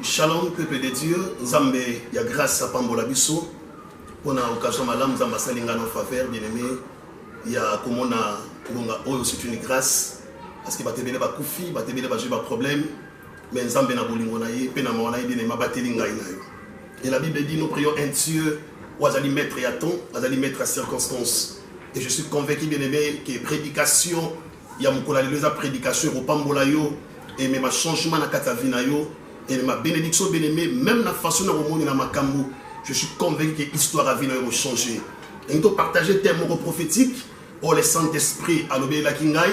Shalom, peuple de Dieu. Nzambe, il y a grâce à Pambola Bisso. On a occasion malam, Nzamba Salinga en faveur, bien aimé. Il y a comme on a, c'est une grâce. Parce que Batebele va koufi, Batebele va jouer problème. Mais Nzambe na bolingonaye, Penamanaye, bien aimé, Batelinga inayo. Et la Bible dit, nous prions un Dieu, où allez mettre à temps, où allez mettre à circonstance. Et je suis convaincu, bien aimé, que prédication, il y a mon collègue, prédication au Pambola yo, et même un changement dans Katavina yo. Et ma bénédiction bien-aimée, même la façon dont on est dans ma camou, je suis convaincu que l'histoire a venu changer. Et nous devons partager des mots prophétiques pour le Saint-Esprit à l'obéir la Kingaï,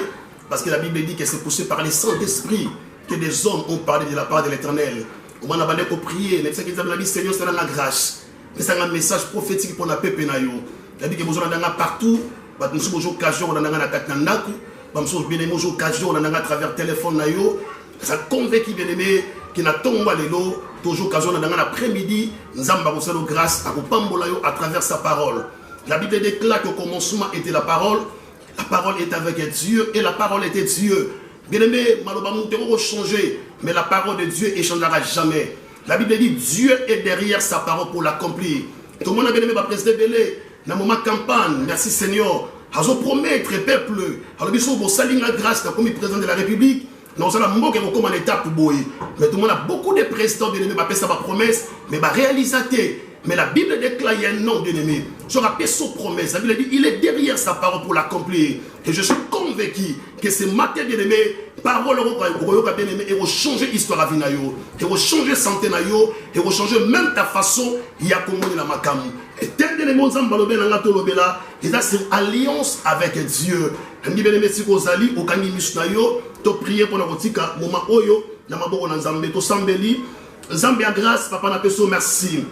parce que la Bible dit que c'est poussé par le Saint-Esprit que des hommes ont parlé de la part de l'Éternel. On m'a demandé pour prier, mais c'est que la Seigneur, c'est la grâce. C'est un message prophétique pour la peuple. Il dit que nous avons partout, nous avons occasion, nous avons occasion à travers le téléphone. Ça convaincu bien-aimé qui n'a tombé l'élo, toujours occasion dans l'après-midi, nous avons grâce à Pambolayo à travers sa parole. La Bible déclare qu'au commencement était la parole est avec Dieu et la parole était Dieu. Bien-aimé, malheureusement, nous avons changé, mais la parole de Dieu échangera jamais. La Bible dit Dieu est derrière sa parole pour l'accomplir. Tout le monde a bien aimé ma président Belé, dans le moment campagne, merci Seigneur. Nous allons promettre, peuple, alors nous sommes saluer la grâce comme président de la République. Nous avons comme en état pour boyer. Mais tout le monde a beaucoup de présidents bien aimés, ça va promesse, mais va réaliser. Mais la Bible déclare un nom bien aimé. Je rappelle son promesse. La Bible dit il est derrière sa parole pour l'accomplir. Et je suis convaincu que ce matin bien aimé, parole bien aimé, et va changer l'histoire à Vinayo, et va changer santé nayo, et va changer même ta façon. Il y a comme on est la makamu. Et tel bien aimé, c'est une alliance avec Dieu. Je bien aimé si vous allez au Kani Misnayo. Tu prier pour notre moment oyo na maboko na Nzambe to sambeli Nzambe a grâce papa na peso merci.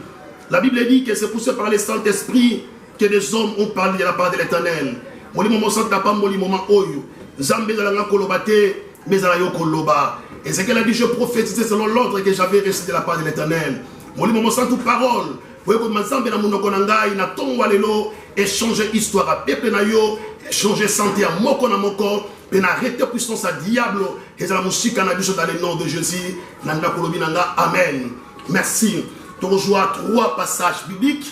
La Bible dit que c'est poussé par le Saint-Esprit que des hommes ont parlé de la part de l'Éternel. Moli moment sant na pas moli moment oyo Nzambe za la kolobate mais za yo koloba. Et c'est qu'elle a dit je prophétisais selon l'ordre que j'avais reçu de la part de l'Éternel. Moli moment sant toute parole. Voyez comme Nzambe na munoko na ngai na tongo lelo échanger histoire à peuple na yo, échanger santé à moko na moko. Et arrêter puissance à diable et la musique dans le nom de Jésus. Amen. Merci. Tu rejoins 3 passages bibliques.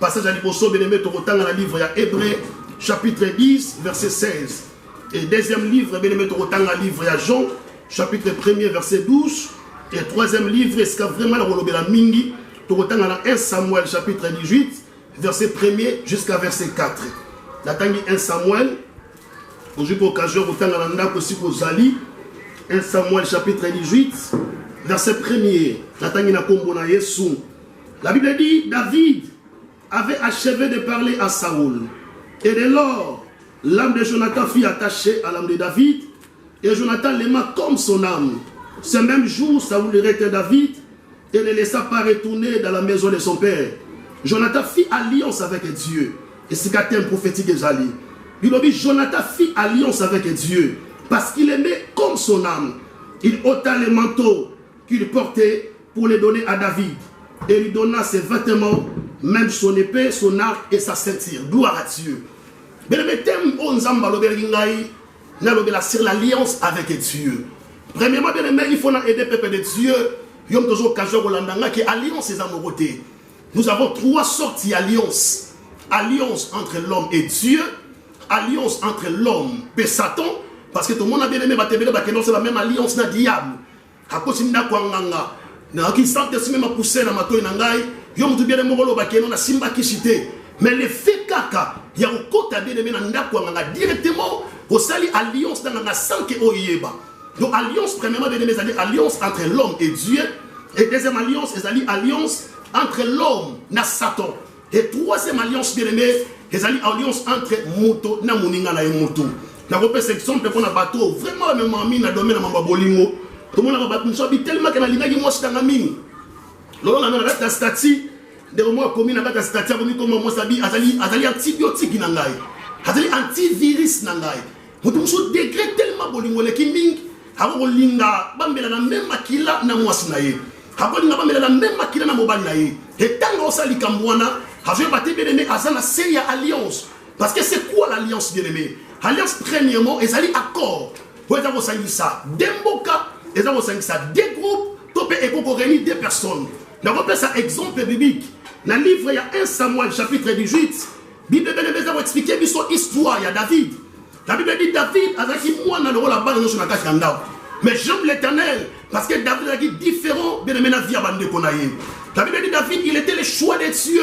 Passage à l'Ibosso, bien-aimé, tu retends dans le livre à Hébreu, chapitre 10, verset 16. Et deuxième livre, bien-aimé, tu retends dans le livre à Jean, chapitre 1er, verset 12. Et troisième livre, est-ce que vraiment la mingi, tu retends dans 1 Samuel, chapitre 18, verset 1er jusqu'à verset 4. La tangi 1 Samuel. Aujourd'hui, pour l'occasion, vous avez aussi pour Zali, 1 Samuel chapitre 18, verset 1er. La Bible dit David avait achevé de parler à Saoul. Et dès lors, l'âme de Jonathan fut attachée à l'âme de David, et Jonathan l'aima comme son âme. Ce même jour, Saoul retint David et ne laissa pas retourner dans la maison de son père. Jonathan fit alliance avec Dieu. Et c'est un thème prophétique de Zali. Il a dit Jonathan fit alliance avec Dieu parce qu'il aimait comme son âme. Il ôta les manteaux qu'il portait pour les donner à David et lui donna ses vêtements, même son épée, son arc et sa ceinture. Gloire à Dieu. Sur l'alliance avec Dieu. Premièrement, bien aimé, il faut aider le peuple de Dieu. Il y a toujours occasion qui alliance et amoureutés. Nous avons 3 sortes d'alliances. Alliance entre l'homme et Dieu. Alliance entre l'homme et Satan, parce que tout le monde a bien aimé c'est la même alliance na diable. À cause de Kwanganga, qui sent même pousser dans ma toile nangai, yom tout bien aimé bakeno na simba kishite. Mais le fait kaka, il y a au côté bien aimé na Kwanganga directement au sali alliance dans la sanke oyeba. Donc alliance premièrement bien aimé c'est alliance entre l'homme et Dieu, et deuxième alliance c'est alliance entre l'homme et Satan. Et troisième alliance bien aimé les alliances entre moto na moninga na moto. Na repère section pe na bateau vraiment même mami na domaine na mamba bolingo. Tout le monde na bateau so bi tellement que na linga ki mosi tanga mini. Lolo na na stati de moi commis na ba stati comme moi sabi azali antibiotique na ngai. Azali antivirus na ngai. Moto so degré tellement bolingo le kiming hako linga bambela na même makila na mwasi na ye. Hako linga bambela na même makila na mobali na ye. Et tango sali kambwana Avez battu bien aimé à la série alliance. Parce que c'est quoi l'alliance bien aimé? Alliance premièrement, ils allaient accord. Vous avez ça. Demboka, ils ont ça. Des groupes tu peux réunir deux personnes. Donc, on peut ça exemple biblique. Dans le livre, il y a 1 Samuel, chapitre 18. La Bible va expliquer l'histoire, il y a David. La Bible dit David, mais j'aime l'Éternel, parce que David a dit différent de la vie à Bande Konaïe. La Bible dit David, il était le choix de Dieu.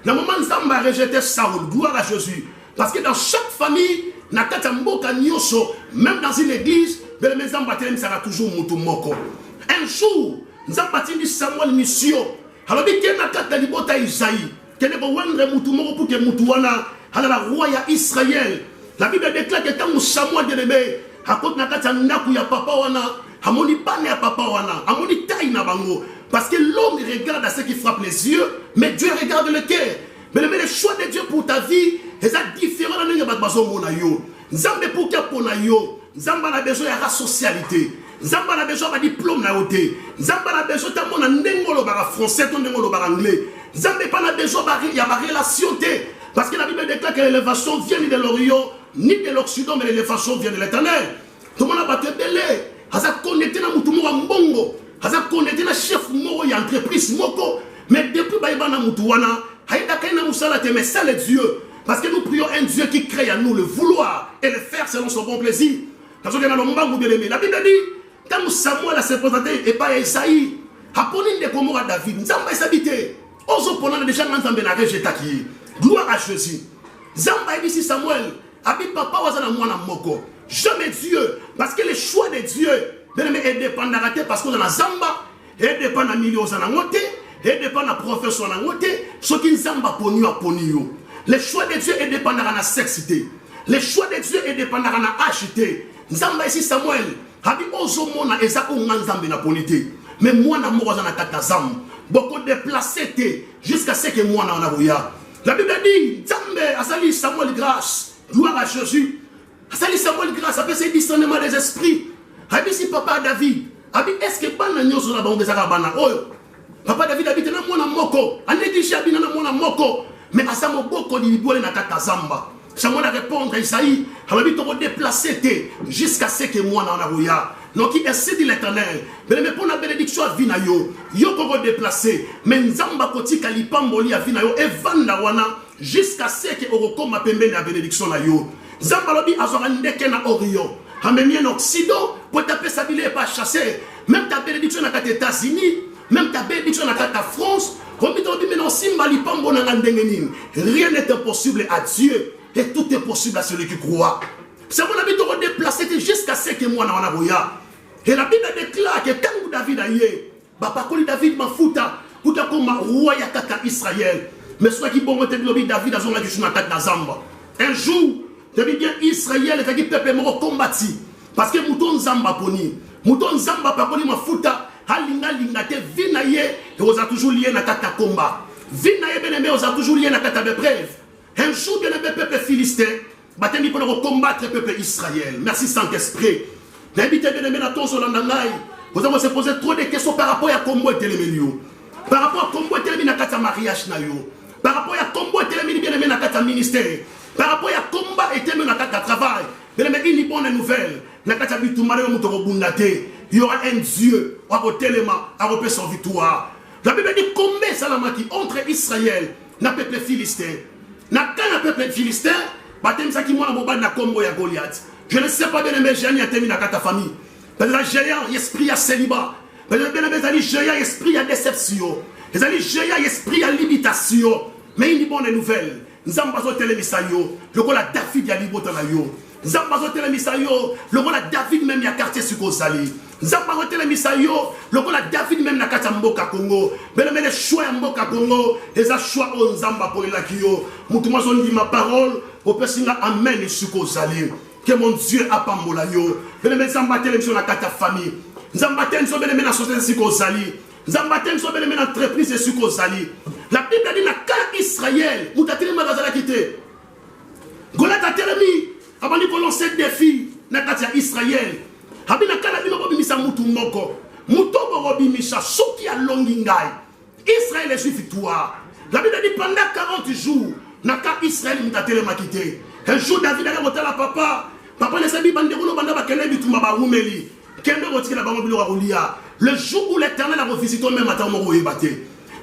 Dans le moment où Zamba a rejeté Saoul, gloire à Jésus. Parce que dans chaque famille, même dans une église, sera toujours moko. Un jour, Zamba dit Samuel mission. Alors, il y a un cas de libota Isaïe, qui est pour que Moutouana, à la roi Israël. La Bible déclare que quand Samuel bien aimé, à côté de ya papa wana, amoni bane ya papa wana, amoni taille na bango. Parce que l'homme regarde à ce qui frappe les yeux, mais Dieu regarde le cœur. Mais le choix de Dieu pour ta vie, c'est différent de ce que tu as. Zambé pour qu'il y ait Zamba a besoin de la socialité. Zamba a besoin de diplôme na yote. Zamba a besoin de ndengolo bara français, ton ndengolo bara anglais. Zamba a besoin de la relation. Parce que la Bible déclare que l'élévation vient de l'Orient, ni de l'Occident, mais l'élévation vient de l'Éternel. Tout le monde a battu belé. Asa connecté na mutu mo mbongo. Asa connecté na chef mo ya entreprise moko. Mais depuis baïba na mutu wana, haïda kaina musala te mais ça le Dieu. Parce que nous prions un Dieu qui crée à nous le vouloir et le faire selon son bon plaisir. La Bible dit, quand Samuel s'est présenté et pas Esaïe, Apolline de Komora David, Zamba est habité. Oso Ponan déjà Nzambe na rejeta qui. Gloire à Jésus. Zamba est ici Samuel. Habite papa wazana mwana moko. Jamais Dieu. Parce que le choix de Dieu est dépendant parce qu'on a la Zamba, et dépend de milieu aux anangote, et dépend de professeur anangote, ce qui Zamba poni à poni. Le choix de Dieu est dépendant de la sexité. Le choix de Dieu est dépendant de la hachité. Zamba ici Samuel. Habi ozo mona ezako nganzambe na polité. Mais moi na moza na kata zam. Beaucoup déplacé jusqu'à ce que moi na onabuya. La Bible dit Zambé asali Samuel grâce. Gloire à Jésus. Asali Samuel grâce après ce discernement des esprits. Habi si papa David. Habi est-ce que bana nyoso na bango ezaka bana oyo. Papa David habite na mwana moko. Aneki habina na mwana moko. Mais asamo boko di boile na kata zamba. Samuel a répondre à Isaïe, alors il t'a déplacé jusqu'à ce que moi n'en a. Donc il essaie de l'Éternel. Mais pour la bénédiction à Vinayo, yo ko déplacé. Mais Nzamba koti kalipamboli à Vinayo et vanda wana jusqu'à ce que oroko ma pembe la bénédiction na yo. Nzamba lobi azorandeke na Orient. Amemien Occident pour taper sa ville et pas chasser. Même ta bénédiction na kata États-Unis, même ta bénédiction na kata France. Rien n'est impossible à Dieu. Et tout est possible à celui qui croit. C'est mon ami de déplacer jusqu'à ce que moi n'en avoya. Et la Bible déclare que quand David a yé, papa David m'a fouta, pour que comme roi yakata Israël. Mais soit qui bon David a zonga du chuna kata zamba. Un jour, David bien Israël et qui peuple m'a combattu. Parce que mouton zamba poni, mouton zamba paponi m'a fouta, halinga linga te vinaye et on a toujours lié na kata combat. Vinaye benemé on a toujours lié na kata de brève. Un jour, bien le peuple philistin, bâtiment pour combattre le peuple Israël. Merci Saint-Esprit. L'invité bien aimé Naton Solandangaï, vous avez se posé trop de questions par rapport à Combo et Téléménio. Par rapport à Combo et Téléménio, à mariage nayo. Par rapport à Combo et Téléménio, bien aimé à ministère. Par rapport à combat et Téléménio, à travail. Bien aimé, il y a une bonne nouvelle. Il y aura un Dieu à votre élément, à votre son victoire. La Bible dit combien Salamaki entre Israël et le peuple philistin. Na kana peuple philistin, batem sa ki mwana boba na combo ya Goliath. Je ne sais pas bien aimé géant terminé na ta famille. Parce que géant esprit à célibat. Parce que bien aimé géant esprit à déception. Les amis géant esprit à limitation. Mais il y a une bonne nouvelle. Nous avons besoin de télémisayo. Le rôle à David ya libota na yo. Nous avons besoin de télémisayo. Le rôle à David même ya quartier sur Kozali. Nous avons besoin de télémisayo. Le rôle à David même na kata mboka Congo. Mais les choix à mboka Congo. Les choix on zamba pour la kio. Moutouma son dit ma parole. Au personne amen et sur Kozali. Que mon Dieu a pas mola yo. Mais les zamba télévision na kata famille. Zamba télévision bien na société sur Kozali. Zamba télévision bien na entreprise sur Kozali. La Bible dit na ka Israël. Moutateli magazala quitté. Goliath a télemi. Avant de lancer des défis, na kata Israël. Habina kana bino bobimisa mutu moko. Muto bobimisa soki a longingai. Israël est sur victoire. La Bible dit pendant 40 jours, naka Israël mutatele makité. Un jour David a monté la papa. Papa ne sabi bande rono banda bakele bituma ba rumeli. Kende rotiki la bango bilo rolia. Le jour où l'Éternel a revisité même matin,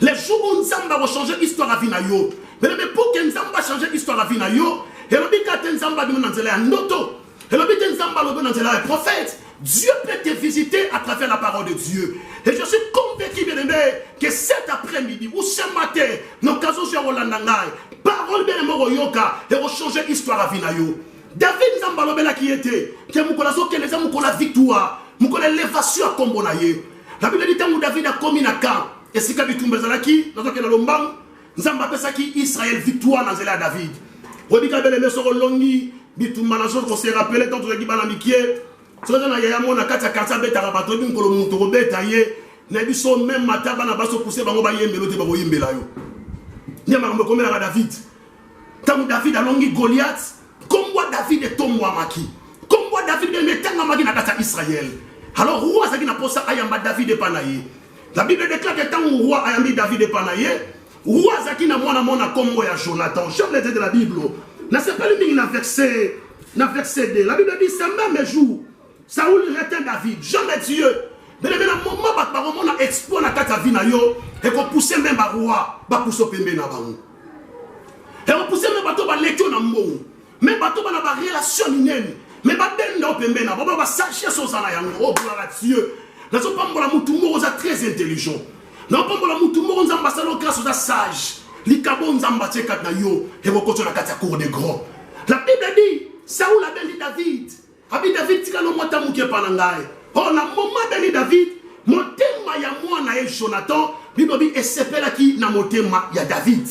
les jours où Nzamba va changer l'histoire à Vinayo, mais pour que Nzamba change l'histoire à Vinayo, et le but Nzamba est noto, et le but Nzamba est prophète. Dieu peut te visiter à travers la parole de Dieu. Et je suis convaincu, bien aimé, que cet après-midi ou ce matin, nos cas où j'ai parole bien aimé, et va changer l'histoire à Vinayo. David Nzamba Lobela qui était, qui les hommes la victoire, l'élévation à Kombonaye. La Bible dit que David a commis un camp. Et si Kabitou Mbezalaki, dans le Lombang, Nzamba Pesaki, Israël victoire dans la David. Obi Kabele Mesoro Longi, Bitou Manachot, on s'est rappelé, quand on a dit Banamikier, sur le Yamon a 4 cartes à Beta Rabatoni, Kolomoto Betaye, Nebiso même Mataba Nabaso poussé Bangobaye, Melote Baboyim Belayo. Niamar me commet à David. Tant David a Longi Goliath, comme moi David est Tom Wamaki, comme moi David est Metangamaki Nagata Israël. Alors, roi Zaki n'a pas ça, Ayamba David et Panaye. La Bible déclare que tant que roi Ayambi David et Panaye, roi Zaki n'a pas comme moi Jonathan. Je l'ai dit de la Bible. N'a pas le dans verset 2. La Bible dit, c'est même jour, Saoul retint David, jamais Dieu. Mais le moment où on a exposé la carte vie et qu'on pousse même à roi, on pousse au pembe na bango. Et on pousse même bateau ba lecture na mbongo. Mais bateau ba na ba relation nene. Mais ba benda au pembe na bango ba sachez so sana yango. Oh gloire à Dieu. Nous sommes pas mbola mutu moko za très intelligent. Nous pas mbola mutu moko nzamba salo grâce aux sage. Likabo nzamba teka na yo et ko koto na kati ya cour des grands. La Bible dit Saoul a béni David. Abi David tika no mota muke panangai. Oh na moment béni David, motema ya mwana e Jonathan, Bible dit esepela ki na motema ya David.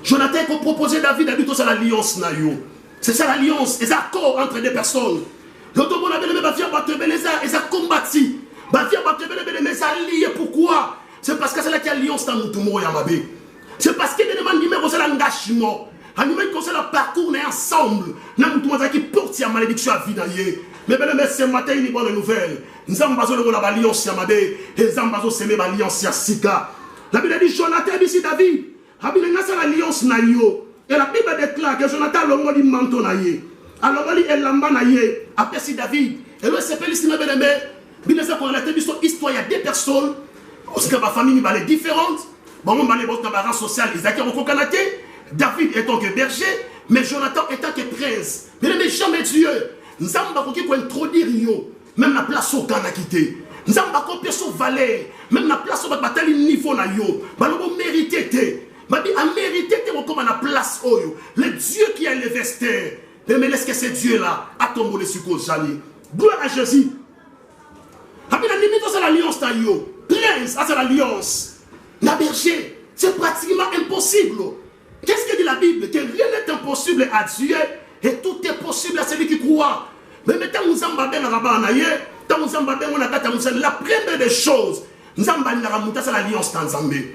Jonathan a proposé David habite sur l'alliance na yo. C'est ça l'alliance, les accords entre deux personnes. L'autre bon a bien va faire battre Beleza et ça combattu. Va faire battre Beleza mais ça lié pourquoi? C'est parce que c'est là qu'il y a alliance dans tout monde Yamabe. C'est parce que des demandes numéro c'est l'engagement. Animé comme ça le parcours est ensemble. N'a tout monde qui porte la malédiction à vie d'ailleurs. Mais bien ce matin il y a une bonne nouvelle. Nous avons besoin de la alliance Yamabe et nous avons besoin de l'alliance Yassika. La Bible dit Jonathan ici David. La Bible dit l'alliance nayo. Et la Bible déclare que Jonathan l'ongo dit manteau naye. Alors il est lamba naye. Après si David. Et le s'appelle ici ma belle mère. Bible ça pour la télévision histoire il y a des personnes. Parce que ma famille est différente. Bon, on va aller dans la race sociale. Isaac est Canada. David étant que berger. Mais Jonathan étant que prince. Mais ne jamais Dieu. Nous avons qui peut introduire yo. Même la place au Canada quitté. Nous avons pas sur valet. Même la place au bataille niveau na yo. Bah nous mérité. Bah dit à mérité comme la place oyo. Le Dieu qui a l'investeur. Mais laisse que ce Dieu là a tombé le sucre jali. Gloire à Jésus. Après la limite c'est l'alliance ta yo. Prince, c'est l'alliance. La berger, c'est pratiquement impossible. Qu'est-ce que dit la Bible? Que rien n'est impossible à Dieu et tout est possible à celui qui croit. Mais maintenant, nous avons la première des choses, nous avons c'est l'alliance Tanzambé.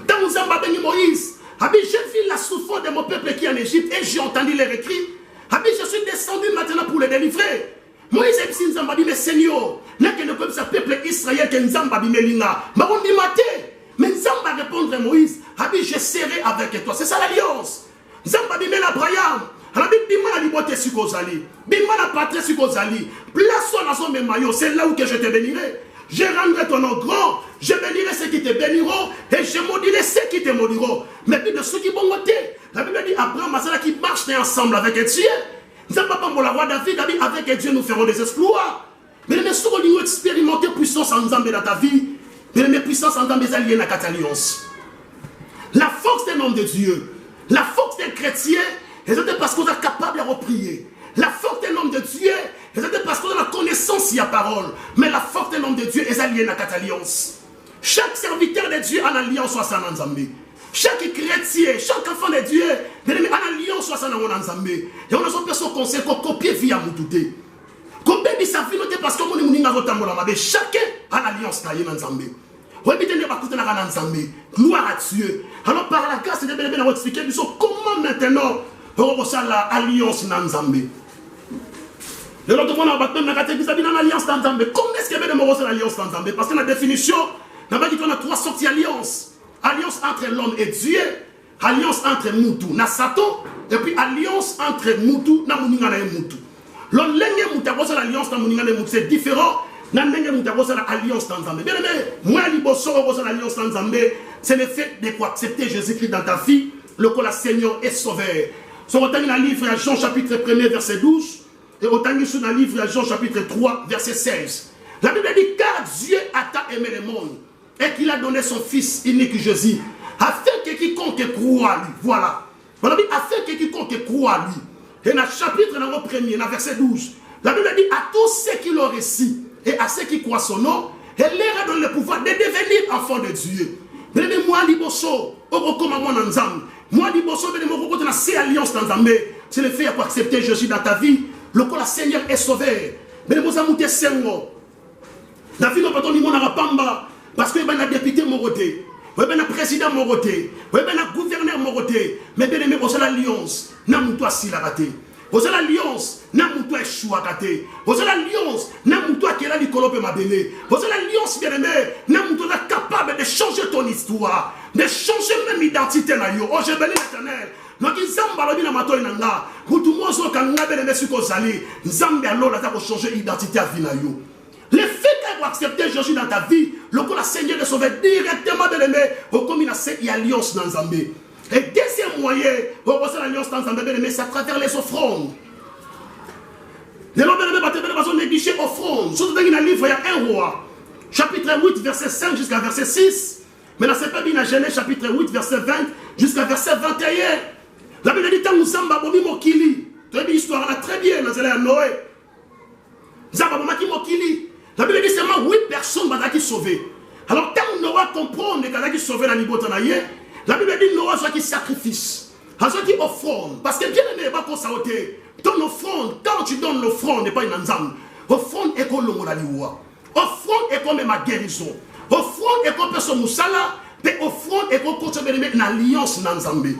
Quand nous avons Moïse, j'ai vu la souffrance de mon peuple qui est en Égypte et j'ai entendu les écrits. Je suis descendu maintenant pour les délivrer. Moïse a dit, mais Seigneur, n'est que le peuple Israël que nous avons dit, mais Nzamba répondre à Moïse, je serai avec toi. C'est ça l'alliance. Nzamba dit, mais Abraham, c'est là où que je te bénirai. Je rendrai ton nom grand, je bénirai ceux qui te béniront et je maudirai ceux qui te maudiront. Mais puis de ceux qui vont voter, la Bible dit Abraham, c'est là qui marche ensemble avec Dieu. Nzamba pas la roi David, avec Dieu nous ferons des exploits. Mais les messieurs ont expérimenté puissance en Nzamba dans ta vie. Mais les puissances en Nzamba alliées dans la alliance. La force d'un homme de Dieu, la force d'un chrétien, c'est parce qu'on est capable de prier. La force d'un homme de Dieu, c'est parce qu'on a la connaissance de la parole. Mais la force d'un homme de Dieu est alliée dans la alliance. Chaque serviteur de Dieu en alliance soit ça dans Nzamba. Chaque chrétien, chaque enfant de Dieu, en alliance soit ça dans Nzamba. Et on a besoin qu'on sait qu'on copie via Moutouté. Comme baby ça finit parce que mon mouni n'a pas de chacun en alliance dans Nzamba. Gloire à Dieu. Alors par la grâce de Dieu, on va expliquer comment maintenant on va l'alliance dans Nzamba. Et l'autre fois, on va dans l'alliance dans Nzamba. Comment est-ce qu'il y a l'alliance dans Nzamba? Parce que la définition, on a trois sortes d'alliances. Alliance entre l'homme et Dieu, alliance entre Moutou, na Satan, et puis alliance entre Moutou, na Mouningana et Moutou. L'alliance dans Mouningana et Moutou, c'est différent Nandenge mutakosa la alliance dans Zambé. Bien aimé, moi liboso kosa l'alliance dans Zambé, c'est le fait de quoi accepter Jésus-Christ dans ta vie, le quoi la Seigneur est sauveur. So autant dans le livre à Jean chapitre 1 verset 12 et autant dans le livre à Jean chapitre 3 verset 16. La Bible dit car Dieu a tant aimé le monde et qu'il a donné son fils unique Jésus afin que quiconque croit à lui. Voilà. Voilà, afin que quiconque croit à lui. Et dans le chapitre 1, dans le verset 12, la Bible dit à tous ceux qui l'ont reçu et à ceux qui croient son nom, elle leur a donné le pouvoir de devenir enfants de Dieu. Mais moi, liboso, moi, liboso, c'est alliance dans Zambé. C'est le fait pour accepter Jésus dans ta vie. Le corps, le Seigneur est sauvé. Mais vous avez monté Sengo. La vie, nous pas donné mon arapamba. Parce que ben a député Moroté. Oui, ben a président Moroté. Oui, ben a gouverneur Moroté. Mais bien aimé, vous avez l'alliance. N'a moutoua si la raté. Vous avez l'alliance. N'a moutoua échoua raté. Vous avez l'alliance. N'a moutoua qui est là, l'icolope m'a béné. Vous avez l'alliance, bien aimé. N'a moutoua capable de changer ton histoire. De changer même l'identité. Oh, j'ai béni l'éternel. Donc, ils ont balabi na mato inanga. Pour tout le monde, quand on a béni ce qu'on s'allie, ils ont alors là pour changer l'identité à vie na yo. Le fait qu'elle va accepter Jésus dans ta vie, le coup la Seigneur de sauver directement de l'aimer, au comme il a cette alliance dans Zambé. Et deuxième moyen, pour passer l'alliance dans Zambé, c'est à travers les offrandes. Les hommes de négliger offrandes. Surtout dans le livre, il y a un roi, chapitre 8, verset 5 jusqu'à verset 6. Mais là, c'est pas bien, Genèse, chapitre 8, verset 20 jusqu'à verset 21. La Bible dit, nous sommes bomi mokili. Tu as dit l'histoire là très bien, dans la Noé. Zamba bomaki mokili. La Bible dit seulement 8 personnes qui sont sauvées. Alors, quand Noah comprend que qui sauvé dans le niveau de la Bible dit Noah soit qui sacrifice. Soit qui offrande. Parce que bien aimé, pas qu'on s'aote. Ton offrande, quand tu donnes l'offrande, n'est pas une ensemble. Offrande est comme le monaliwa. Offrande est comme ma guérison. Offrande est comme personne moussala. Mais offrande est comme quand tu veux une alliance dans Zambé.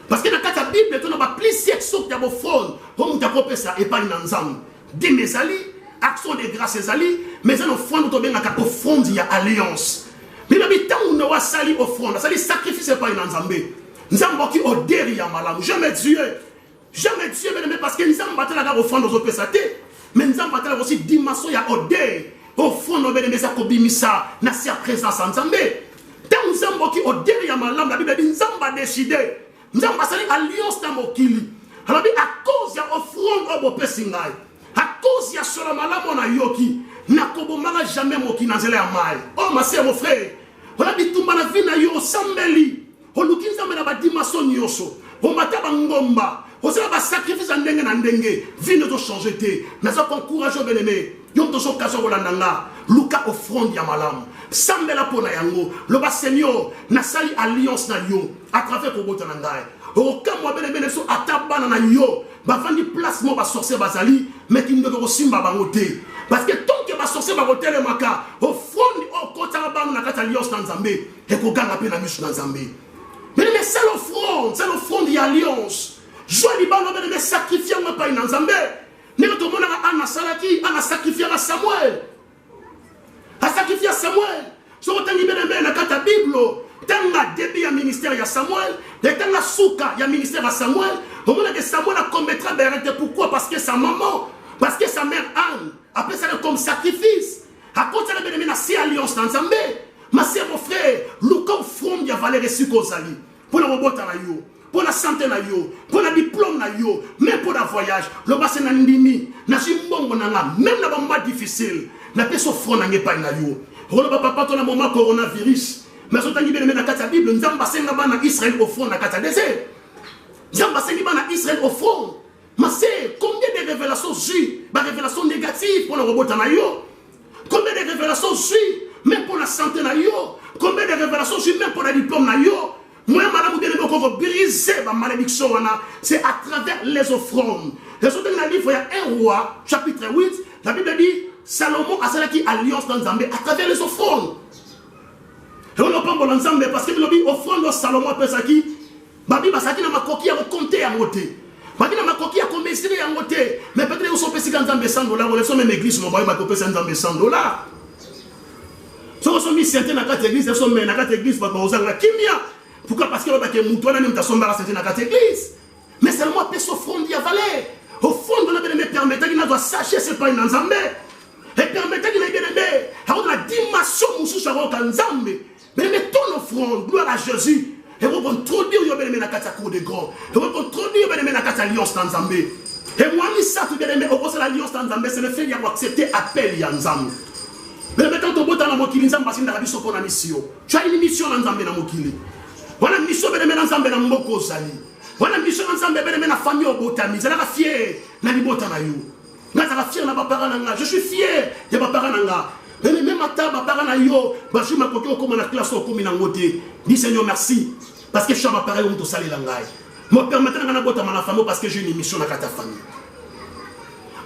Parce que dans la Bible, tu as plusieurs sortes d'offrandes. Comme tu as compris ça, et pas une ensemble. Des mes alliés. Action de grâce et ali, mais un offrande où tu as offrande, il y a alliance. Mais tant où nous avons sali offrande, sali sacrifice pas une nzambé. Nous avons qui au derrière malam, jamais Dieu, mais parce que nous avons battu la offrande aux autres mais nous avons battu aussi dimension il y a au derrière, offrande nous avons ça kobimisa, na sa présence en nzambé. Tant nous avons qui au derrière malam, la Bible dit nous avons décidé, nous avons sali alliance dans mokili. Alors à cause de offrande au pesingai. À cause de cela, malamo na yoki, na kobomara jamais moki na zele amai. Oh ma sœur, mon frère, on a dit tout ma vie na yo sambeli. On nous dit ça mais na ba dimension nyoso. On mata bangomba. On sera ba sacrifice ndenge na ndenge. Vie ne doit changer te. Mais ça encourage bien aimé. Yom to so kaso holandanga. Luka offrande ya malam. Sambela pona yango. Le ba Seigneur na sali alliance na yo à travers kobota na ngai. Aucun moi bien aimé so atabana na yo. Bavandi place mo ba sorcier bazali mais qui ne doit aussi m'abangoter parce que tant que ba sorcier ba hotel maka au fond au côté ba na kata alliance dans Zambé et ko ganga pe na misu dans Zambé mais c'est l'offrande de alliance joie li ba no be sacrifier moi pas dans Zambé ne to mona ana salaki ana sacrifier à Samuel so tangi be na kata Bible tanga début ya ministère ya Samuel et tanga souka ya ministère à Samuel. Au moment que Samuel a commettra Berette, pourquoi? Parce que sa maman, parce que sa mère Anne, après ça comme sacrifice. À cause de la bénédiction, c'est alliance dans Zambé. Ma sœur, mon frère, le camp front de valeur reçu qu'Ozali. Pour la robot na yo, pour la santé na yo, pour la diplôme na yo, même pour le voyage, le bassin na ndimi, na jimbongo na nga, même na moment difficile, na peso front na ngepa na yo. Rolo papa ton moment coronavirus, mais ce temps bien na kata Bible, nous avons passé na Israël au front na kata désert. J'embassé na Israël au front. Mais c'est combien de révélations suivent? Des révélations négatives pour le robot na yo. Combien de révélations suivent même pour la santé na yo? Combien de révélations suivent même pour le diplôme na yo? Moi, madame, vous devez briser ma malédiction. C'est à travers les offrandes. Et surtout dans le livre, il y a un roi, chapitre 8, la Bible dit Salomon a celle qui alliance dans Zambé à travers les offrandes. Et on n'a pas bon Zambé parce que le offrande de Salomon peut ça qui Babi basaki na makoki ya compter à moté. Babi na makoki ya commercer à moté. Mais peut-être qu'ils sont payés $100, on sont même église, on va pas payer $100. Si on sont mis certains dans cette église, ils sont mis dans cette église parce qu'on a kimia. Pourquoi? Parce que on a que mouton n'aime ta sombre à certains dans cette église. Mais seulement personne fond d'y avaler. Au fond de la me permettre qu'il doit sacher c'est pas une Zambé. Et permettez de bien aimer, avoir la dimension moussou charon kanzambe. Bien aimer ton offrande, gloire à Jésus. Et vous introduire bien aimer la kata cour de grand. Et vous introduire bien aimer la kata alliance tanzambe. Et moi, mi ça tout bien aimer, au conseil l'alliance tanzambe, c'est le fait d'y avoir accepté appel yanzambe. Mais maintenant, ton botan dans mokili nzambe parce qu'il n'a pas dit qu'on a mission. Tu as une mission dans nzambe dans mokili. Voilà une mission bien aimer dans nzambe dans mboko zali. Voilà une mission dans nzambe bien aimer dans famille au botami. C'est la fier na li botana yo. Je suis fier de ma parents. Mais même à ta parents yo, je m'appelle comme la classe au commun en côté. Dis Seigneur merci parce que je suis ma parent on te salue l'angai. Me permettre de gagner ma famille parce que j'ai une mission dans ta famille.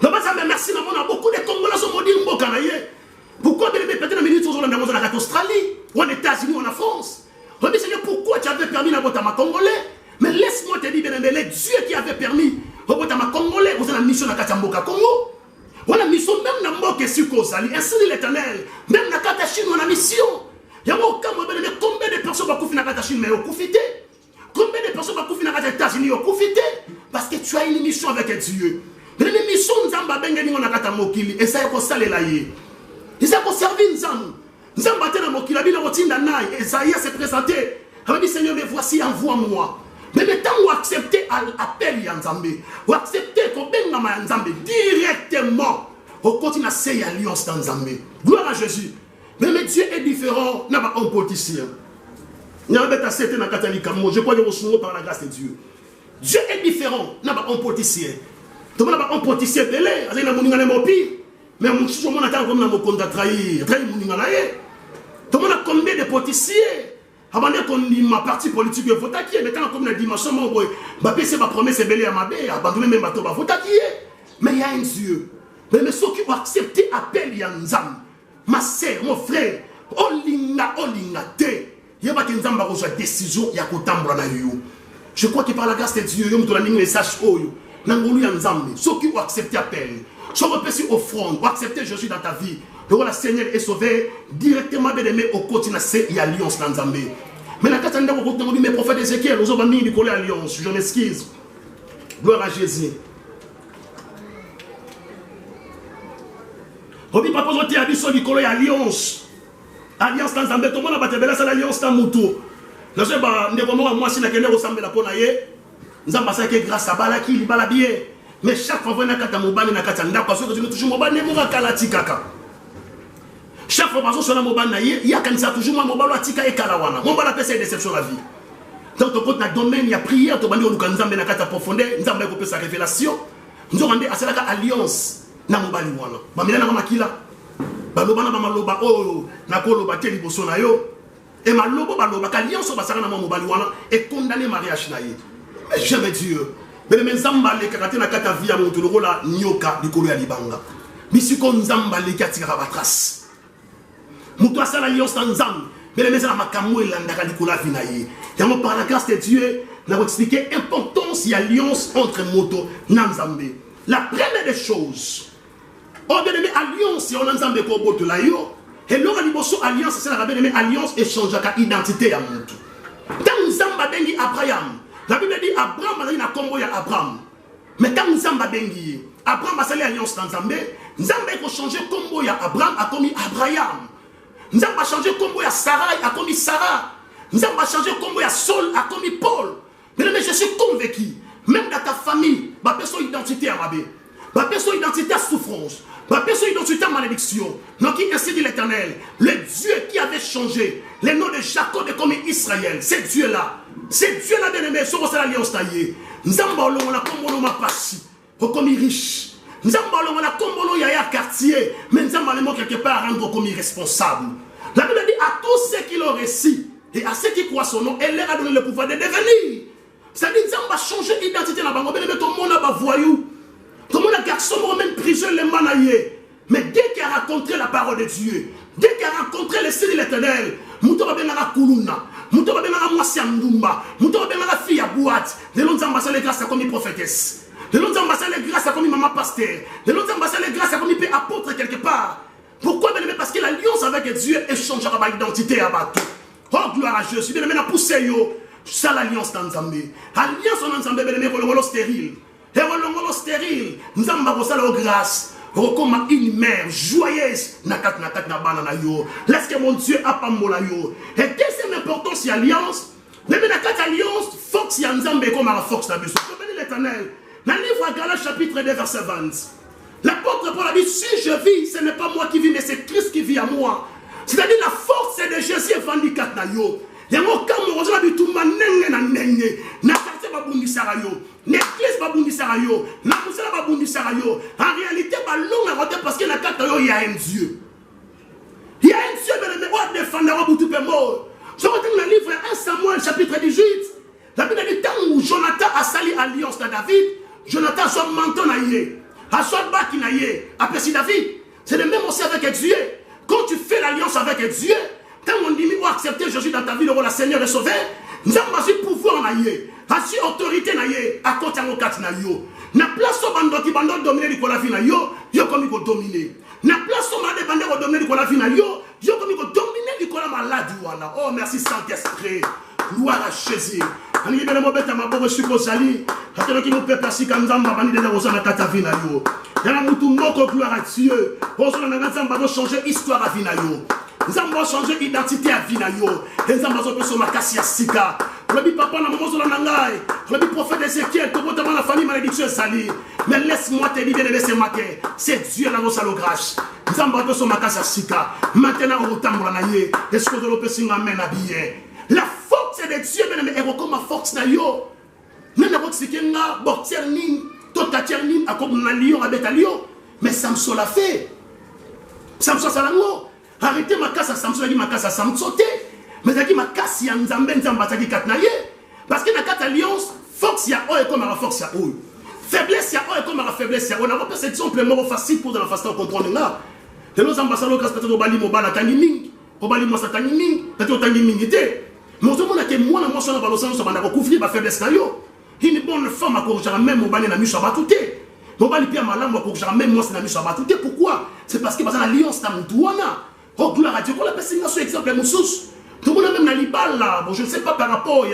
Donc ça me merci on a beaucoup de Congolais sont maudits mboka na ye. Pourquoi peut-être dans minutes on dans en Australie, ou en États-Unis ou en France. On dit Seigneur pourquoi tu avais permis la boîte à ma Congolais? Mais laisse-moi te dire bien les Dieu qui avait permis au bout de ma Congolais, vous avez la mission dans Katamboka Congo. On a mission même dans Mboka Sukosali. Ainsi dit l'Éternel. Même dans Katachine, on a mission. Il y a aucun moment donné combien de personnes vont couper dans Katachine, mais au profité. Combien de personnes vont couper dans les États-Unis, au profité. Parce que tu as une mission avec Dieu. Mais une mission, Nzamba Bengeni, on a Katamokili. Et ça, il faut saler là. Il faut servir Nzamba. Nzamba Tena Mokila, il a routine d'Anaï. Esaïe s'est présenté. Il a dit Seigneur, mais voici, envoie-moi. Mais maintenant, vous acceptez l'appel de Nzambe, vous acceptez qu'on benga Nzambe directement, au continent c'est alliance dans Nzambe. Gloire à Jésus. Mais Dieu est différent, n'a pas un politicien. Je crois que vous par la grâce de Dieu. Dieu est différent, n'a pas un politicien. Tout le monde n'a pas un politicien belé, il y a un mopi, mais mon chou, mon attend comme mon compte à trahir, trahir mon inganaye. Tout le monde a combien de politiciens? Avant qu'on dit ma partie politique, il faut taquer. Mais quand on a dit, ma chambre, c'est ma promesse, c'est belé à ma bête, abandonner même bateau, il faut taquer. Mais il y a un Dieu. Mais ceux qui ont accepté l'appel, Yanzam, ma sœur, mon frère, Olinga, te. Il y a pas qu'un Zamba qui a une décision, il y a qu'au tambour. Je crois que par la grâce de Dieu, il y a un message. Ceux qui ont accepté l'appel, ceux qui ont offrande, ont accepté Jésus dans ta vie. Le Seigneur est sauvé directement bien aimé au continent, c'est l'alliance dans Nzambe. Mais la carte de mes prophètes Ézéchiel, nous avons mis une alliance, je m'excuse. Gloire à Jésus. On dit pas besoin de dire qu'il y a alliance. Alliance dans Nzambe, tout le monde a battu l'alliance dans Moutou. Je ne sais pas, moi si je ressemble à la ponaye, nous avons passé grâce à Balaki, il va la bien. Mais chaque fois que vous avez un mobile, vous avez toujours un mobile, vous avez chaque fois que vous avez un mobile, il y a toujours un mobile qui est kalawana. Mon bal appelle ça déception la vie. Dans ton côté, domaine, il y a prière, tu vas dire que nous avons une profondeur, nous avons coupé sa révélation. Nous avons dit à cette alliance. Na mobile wana. Ba milana makila. Ba loba na ba maloba o na ko loba teli boso na yo. Et maloba ba loba alliance ba saka na mobile wana et condamner mariage na ye. Mais jamais Dieu. Mais les nzamba le kakate na kata via mutu lokola nyoka likolo ya libanga. Bisiko nzamba le katira ba trace. Mutu asala alliance na nzamba. Mais les nzamba makamwe landaka likolo ya vinaye. Yango par la grâce de Dieu, n'a expliqué l'importance de l'alliance entre moto et nzambe. La première des choses, on a aimé alliance et on a ensemble pour boto la yo. Et l'on a dit alliance, c'est la bien aimé alliance échange avec identité à montu. Quand Nzamba bengi Abraham, la Bible dit Abraham a une combo ya Abraham. Mais quand Nzamba bengi Abraham a salé alliance dans Nzambe, Nzamba a changé combo ya Abraham a commis Abraham. Nzamba a changé combo ya Sarah a commis Sarah. Nzamba a changé combo ya Saul a commis Paul. Mais je suis convaincu, même dans ta famille, ma personne identité à Mabé, ma personne identité à souffrance, ma personne identité à malédiction. Donc, ainsi dit l'Éternel, le Dieu qui avait changé les noms de Jacob et comme Israël, c'est Dieu-là. C'est Dieu-là, bien-aimé, sur l'alliance taillée. Nzamba on a comme ma passi, comme riche. Nzamba on a comme yaya quartier, mais Nzamba le quelque part rendre comme responsable. La Bible dit à tous ceux qui l'ont réussi et à ceux qui croient son nom, elle leur a donné le pouvoir de devenir. C'est-à-dire que Nzamba a changé l'identité dans la banque. Tout le monde a voyou. Tout le monde a garçon, même prison, les manaillés. Mais dès qu'il a rencontré la parole de Dieu, dès qu'il a rencontré le Seigneur de l'Éternel, Mouto va bien la Kuluna, Mouto va bien la Moissi Amdoumba, Mouto va bien la fille à boîte, de l'autre ambassade les grâces à comme prophétesse, de l'autre ambassade les grâces à comme maman pasteur, de l'autre ambassade les grâces à comme apôtre quelque part. Pourquoi? Parce que l'alliance avec Dieu échangera ma identité à bateau. Oh, gloire à Jésus. Bien maintenant, poussez yo. Ça l'alliance dans Nzambe. Alliance dans Nzambe, bien aimé, volongolo stérile. Et volongolo stérile. Nzamba, vous allez aux grâces. comme une mère joyeuse. Laisse mon Dieu apambola yo. Et deuxième importance, c'est l'alliance. Même dans cette alliance, force y a Nzambe comme la force de l'Éternel. Dans le livre de Galates chapitre 2 verset 20. L'apôtre Paul a dit, si je vis, ce n'est pas moi qui vis, mais c'est Christ qui vit à moi. C'est-à-dire la force de Jésus est vendue à yo. Il y a un cas où on a dit tout le monde n'a pas bundi sarayo, l'église va bundi sarayo, la musala va bundi sarayo. En réalité, parce que il y a un Dieu. Il y a un Dieu, mais on défendra pour tout le monde. Je regarde le livre 1 Samuel chapitre 18. La Bible dit, tant où Jonathan a sali alliance de David, Jonathan soit menton naïe, a soit baki naïe, apprécie David. C'est le même aussi avec Dieu. Quand tu fais l'alliance avec Dieu, quand on dit, ou accepter Jésus dans ta vie, le rôle de Seigneur et Sauveur, nous avons aussi pouvoir naïe, aussi autorité naïe, à côté de notre naïe. Na place au bando qui bando dominer du la vie naïe, yo comme il faut dominer. Na place au bando bando dominer du la vie naïe, yo comme il faut dominer du la maladie. Oh merci Saint-Esprit, gloire à Jésus. Ani bele mo beta maboko sukozali atelo ki mo peuple asika nzamba bani déjà osana kata vina yo yana mutu moko gloire à Dieu osana na nzamba do changer histoire à vina yo nzamba changer identité à vina yo nzamba zo peso makasi asika le papa na maman zola nangai le prophète Ézéchiel to bota la famille malédiction sali mais laisse-moi te dire de ce matin c'est Dieu la rosa lo grâce nzamba peso makasi asika maintenant on retambola na ye est-ce que zo pesinga men habillé la force de Dieu, mais elle comme ma force na yo. Même la force qui nga boxernin, totachernin, à comme na lion avec un lion. Mais Samson l'a fait. Samson salango. Arrêtez ma casse à Samson, ma casse à Samson. Mais qui ma casse ya nzambe nzamba taki katnaye. Parce que na quatre alliance, force ya o et comme la force ya o. Faiblesse ya o et comme la faiblesse ya o. On n'a pas cette simplement facile pour de la façon comprendre là. Et nos ambassadeurs grâce peut-être au bali mobala taniming, au bali mosa taniming, peut-être tanimingité. Mais on se demande que moi, je suis couvrir ma faiblesse. Une bonne femme a corrigé même mon bali na miso abatouté. Mon bali pia malam a corrigé même moi c'est na miso abatouté. Pourquoi? C'est parce que dans l'alliance na mutouana. Oh gloire à Dieu. Quand la personne a ce exemple moussous. Tout le monde même na libal là. Bon je ne sais pas par rapport il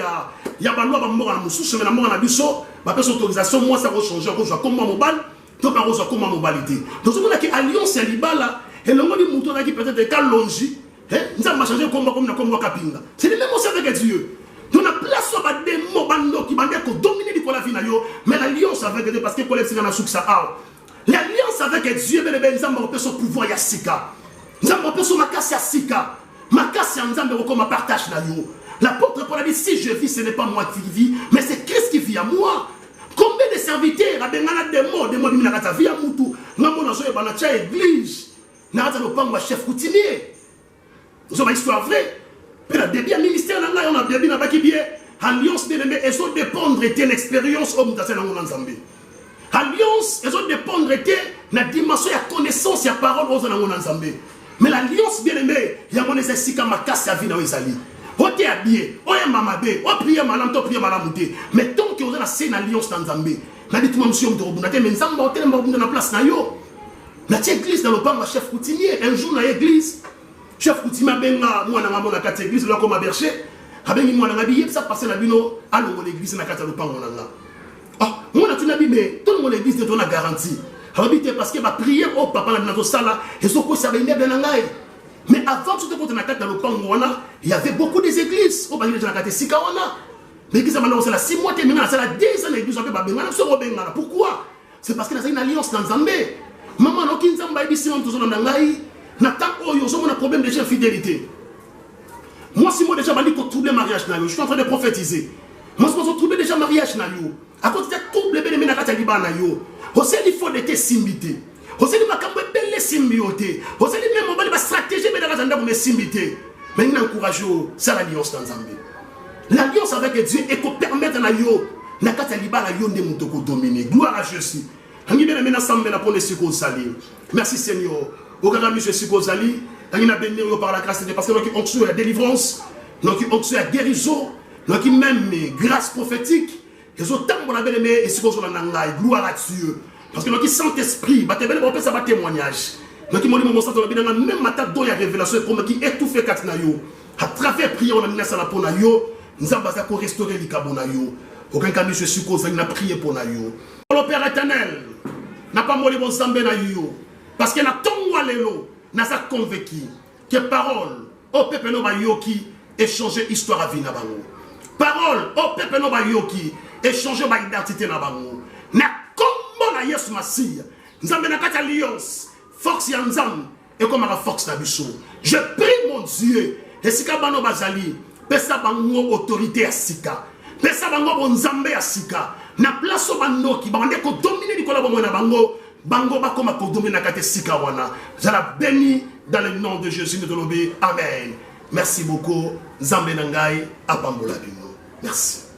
y a baloi ba mort na moussous mais na mort na biso. Ma personne autorisation moi ça va changer comme mon bal. Donc on va comme mon balité. Donc on a que alliance et libal là et le monde dit mouton qui peut-être calongi. Nous avons changé comme Kapinga. C'est le même aussi avec Dieu. Nous avons place sur des mots qui vont dominer la vie, mais l'alliance avec Dieu, parce que l'alliance avec Dieu, nous avons son pouvoir Yassika. Nous avons son makasi Yassika. Makasi nous avons comme partage. L'apôtre Paul a dit si je vis, ce n'est pas moi qui vis, mais c'est Christ qui vit à moi. Combien de serviteurs, des mots qui vivent à vie à Moutou, nous avons l'église, nous avons chef coutumier. Nous avons une histoire vraie. Mais la début ministère, on a bien alliance de l'aimer, elles ont dépendre de l'expérience au Moutassé dans mon ensemble. Alliance, elles ont dépendre de la dimension, il y a connaissance, il y a parole dans mon ensemble. Mais l'alliance bien aimée, il y a mon essai comme ma casse à vie dans les alliés. On est habillé, on est mamabé, on prie malam, on prie malamouté. Mais tant que vous avez une alliance dans Zambé, on a dit tout le monde sur le mais Zambé, on est dans la place. On a une église dans le banc, chef routinier, un jour dans l'église. Chef Koutima benga moi na ngamo na kati église là comme berger abengi moi na ngabi ça passer na bino à l'église na kati lupango na nga ah moi na tuna bimé tout mon église de ton garantie habité parce que ma prière au papa na to sala et soko ça benga bien ngai mais avant tout côté na kati lupango wana il y avait beaucoup des églises au bali na kati sika wana mais l'église maintenant c'est la 6 mois terminé c'est la 2 ans l'église on peut pas benga na so benga pourquoi c'est parce que dans une alliance dans Zambé maman no kinzamba ibi simon to na ngai. Ils ont un problème de fidélité. Moi, si moi déjà dit que trouble le mariage, je suis en train de prophétiser. Moi, si je trouble déjà le mariage, à cause de trouble le bénéfice de Liban, il faut être simbité. Il faut être belle symbioté. Il faut même une stratégie de symbité. Mais il encourage ça l'alliance dans Zambie. L'alliance avec Dieu est pour permettre à Yo, na kata Liban de dominer. Gloire à Jésus. Merci Seigneur. Au Ghana, M. Sikozali, il a béni par la grâce de Dieu parce que nous avons la délivrance, nous avons la guérison, nous avons même grâce prophétique. Ils ont tant de la belle et Sikozala Nangai, gloire à Dieu. Parce que nous avons Saint-Esprit, nous avons un témoignage. Nous avons même ma tête de la révélation qui étouffe Katnayo. À travers prière, on a mis ça pour Nayo, nous avons restauré les Kabonayo. Aucun cas, M. Sikozali n'a prié pour Nayo. Le Père éternel n'a pas molli mon Zambé Nayo. Parce que na tongwa lelo, naza convaincu que parole, au peuple no ba yoki, échanger histoire à vie na bango. Parole, au peuple no ba yoki, échanger ba identité na bango. Na kombo na Yesu Masiya, nzambe na kati alliance, force ya nzambe, et comme la force na biso. Je prie mon Dieu, et si ka bano bazali, pesa bango autorité à sika, pesa bango bon nzambe à sika, na place au bando qui bande ko dominer di kola na bango, bango ba koma ko dominer na kate sika wana. Jala béni dans le nom de Jésus de l'obé. Amen. Merci beaucoup. Nzambe nangai apambola bino. Merci.